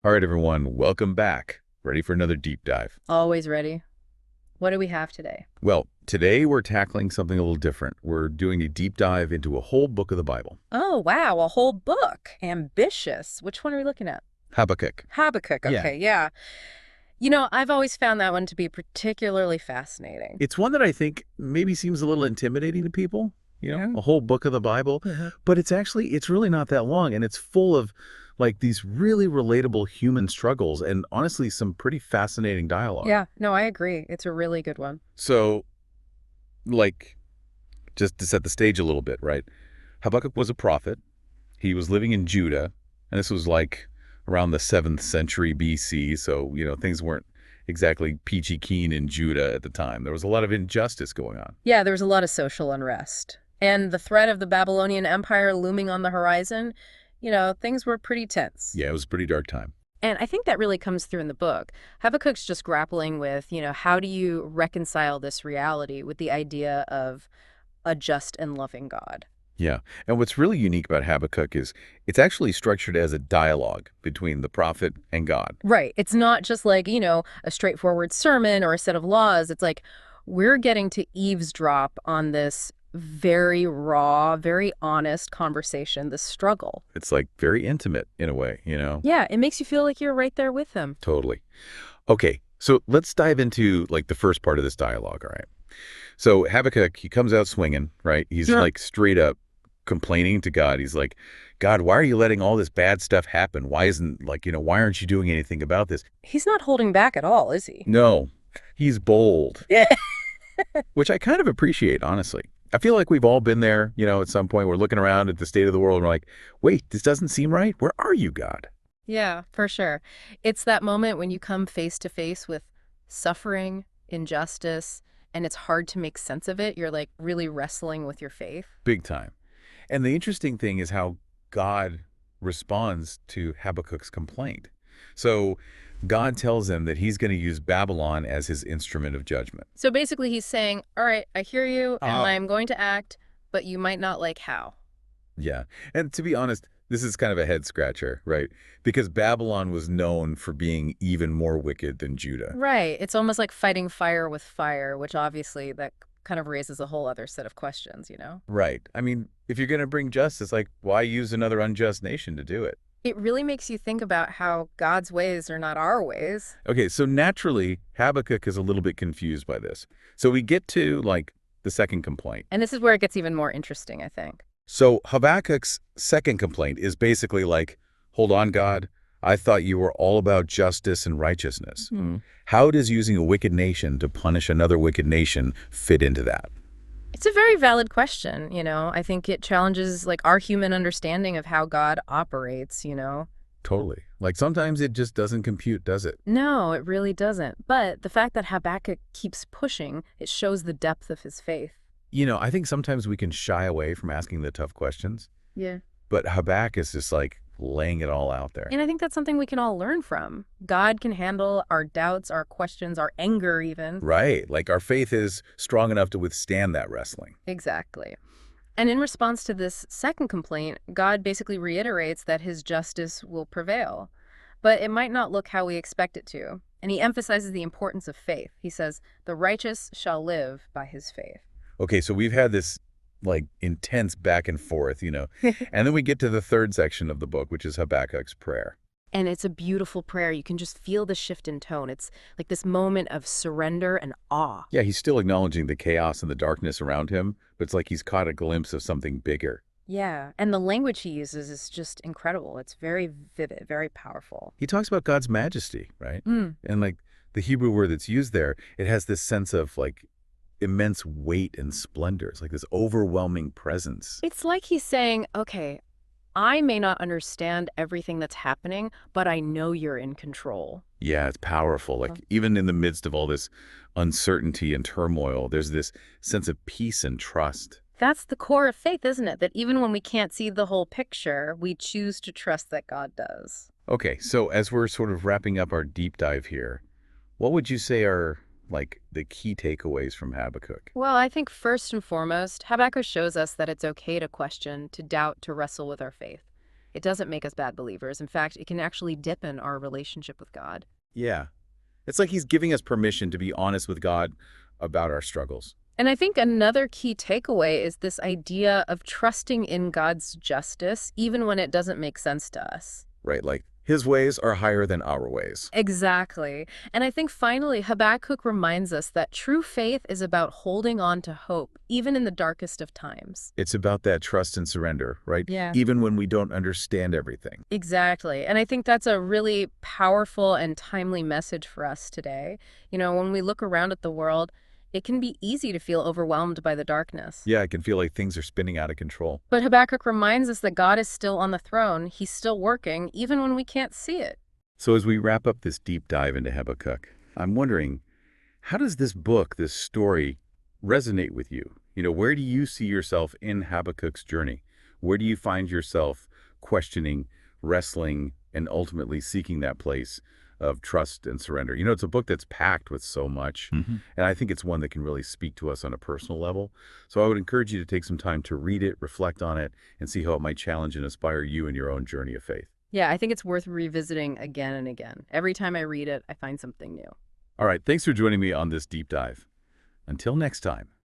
All right, everyone, welcome back. Ready for another deep dive? Always ready. What do we have today? Well, today we're tackling something a little different. We're doing a deep dive into a whole book of the Bible, Oh, wow, a whole book. Ambitious. Which one are we looking at? Habakkuk. Habakkuk. Yeah, Okay, yeah. I've always found that one to be particularly fascinating. it's one that I think maybe seems a little intimidating to people, Yeah. a whole book of the Bible, but it's really not that long, and it's full of like these really relatable human struggles and honestly some pretty fascinating dialogue. Yeah, no, I agree. It's a really good one. So, like, just to set the stage a little bit, right? Habakkuk was a prophet. He was living in Judah, and this was like around the 7th century BC, so, things weren't exactly peachy keen in Judah at the time. There was a lot of injustice going on. Yeah, there was a lot of social unrest. And the threat of the Babylonian Empire looming on the horizon, things were pretty tense. Yeah, it was a pretty dark time. And I think that really comes through in the book. Habakkuk's just grappling with, how do you reconcile this reality with the idea of a just and loving God? Yeah, and what's really unique about Habakkuk is it's actually structured as a dialogue between the prophet and God. Right. It's not just like, a straightforward sermon or a set of laws. It's like we're getting to eavesdrop on this very raw, very honest conversation, the struggle. It's like very intimate in a way. Yeah, it makes you feel like you're right there with them. Totally. Okay, so let's dive into like the first part of this dialogue, all right? So Habakkuk, he comes out swinging, right? He's Sure. like straight up complaining to God. He's like, God, why are you letting all this bad stuff happen? Why isn't why aren't you doing anything about this? He's not holding back at all, is he? No, he's bold, Yeah. which I kind of appreciate, honestly. I feel like we've all been there, at some point. We're looking around at the state of the world and we're like, wait, this doesn't seem right. Where are you, God? Yeah, for sure. It's that moment when you come face to face with suffering, injustice, and it's hard to make sense of it. You're like really wrestling with your faith. Big time. And the interesting thing is how God responds to Habakkuk's complaint. So God tells him that he's going to use Babylon as his instrument of judgment. So basically, he's saying, all right, I hear you and Oh. I'm going to act, but you might not like how. Yeah. And to be honest, this is kind of a head scratcher, right? Because Babylon was known for being even more wicked than Judah. Right. It's almost like fighting fire with fire, which obviously that kind of raises a whole other set of questions. Right. I mean, if you're going to bring justice, like, why use another unjust nation to do it? It really makes you think about how God's ways are not our ways. Okay, so naturally, Habakkuk is a little bit confused by this. So we get to, like, the second complaint. And this is where it gets even more interesting, I think. So Habakkuk's second complaint is basically like, hold on, God, I thought you were all about justice and righteousness. How does using a wicked nation to punish another wicked nation fit into that? It's a very valid question. I think it challenges like our human understanding of how God operates. Totally. Like sometimes it just doesn't compute, does it? No, it really doesn't. But the fact that Habakkuk keeps pushing, it shows the depth of his faith. I think sometimes we can shy away from asking the tough questions, Yeah. but Habakkuk is just like laying it all out there. And I think that's something we can all learn from. God can handle our doubts, our questions, our anger even. Right. Like our faith is strong enough to withstand that wrestling. Exactly. And in response to this second complaint, God basically reiterates that his justice will prevail. But it might not look how we expect it to. And he emphasizes the importance of faith. He says, the righteous shall live by his faith. Okay, so we've had this like intense back and forth. And then we get to the third section of the book, which is Habakkuk's prayer. And it's a beautiful prayer. You can just feel the shift in tone. It's like this moment of surrender and awe. Yeah, he's still acknowledging the chaos and the darkness around him, but it's like he's caught a glimpse of something bigger. Yeah, and the language he uses is just incredible. It's very vivid, very powerful. He talks about God's majesty, right? Mm. And like the Hebrew word that's used there, it has this sense of like immense weight and splendor. It's like this overwhelming presence. It's like he's saying, okay, I may not understand everything that's happening, but I know you're in control. Yeah, it's powerful. Like even in the midst of all this uncertainty and turmoil, there's this sense of peace and trust. That's the core of faith, isn't it? That even when we can't see the whole picture, we choose to trust that God does. Okay, so as we're sort of wrapping up our deep dive here, what would you say are like the key takeaways from Habakkuk? Well, I think first and foremost, Habakkuk shows us that it's okay to question, to doubt, to wrestle with our faith. It doesn't make us bad believers. In fact, it can actually deepen our relationship with God. Yeah. It's like he's giving us permission to be honest with God about our struggles, And I think another key takeaway is this idea of trusting in God's justice, even when it doesn't make sense to us. right? Like his ways are higher than our ways. Exactly. And I think finally, Habakkuk reminds us that true faith is about holding on to hope, even in the darkest of times. It's about that trust and surrender, right? Yeah. Even when we don't understand everything. Exactly. And I think that's a really powerful and timely message for us today. When we look around at the world, it can be easy to feel overwhelmed by the darkness. Yeah, I can feel like things are spinning out of control. But Habakkuk reminds us that God is still on the throne. He's still working, even when we can't see it. So as we wrap up this deep dive into Habakkuk, I'm wondering, how does this book, this story, resonate with you? Where do you see yourself in Habakkuk's journey? Where do you find yourself questioning, wrestling, and ultimately seeking that place of trust and surrender? It's a book that's packed with so much, and I think it's one that can really speak to us on a personal level. So I would encourage you to take some time to read it, reflect on it, and see how it might challenge and inspire you in your own journey of faith. Yeah, I think it's worth revisiting again and again. Every time I read it, I find something new. All right, thanks for joining me on this deep dive. Until next time.